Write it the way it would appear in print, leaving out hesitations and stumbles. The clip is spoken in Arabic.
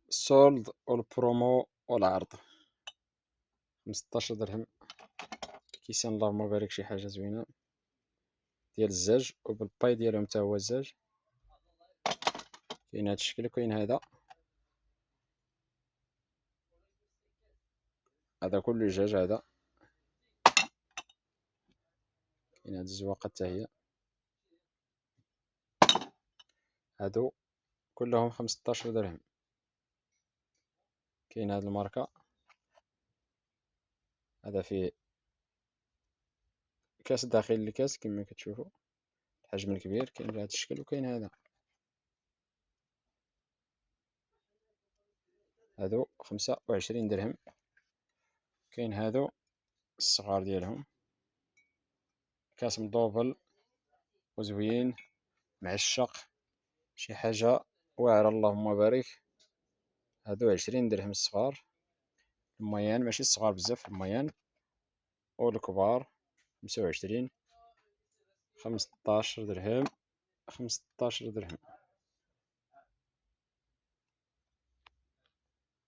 السولد والبرومو والعرض. 15 درهم كيسان، اللهم بارك، شي حاجة زوينة ديال الزاج وبالباي ديالهم تا هو الزاج. كاين هاد الشكل وكاين هذا كله جاج. هذا كاين هاد الزواقة تا هي، هادو كلهم 15 درهم. كاين هاد الماركة، هذا فيه كاس داخل الكاس كما كتشوفوا، الحجم الكبير. كاين بهذا الشكل وكاين هادو 25 درهم. كاين هادو الصغار ديالهم، كاس مدوبل وزوين معشق، شي حاجة واعرة اللهم بارك. هادو 20 درهم الصغار، الميان ماشي الصغار بزاف، الميان. والكبار 25. 15 درهم. 15 درهم.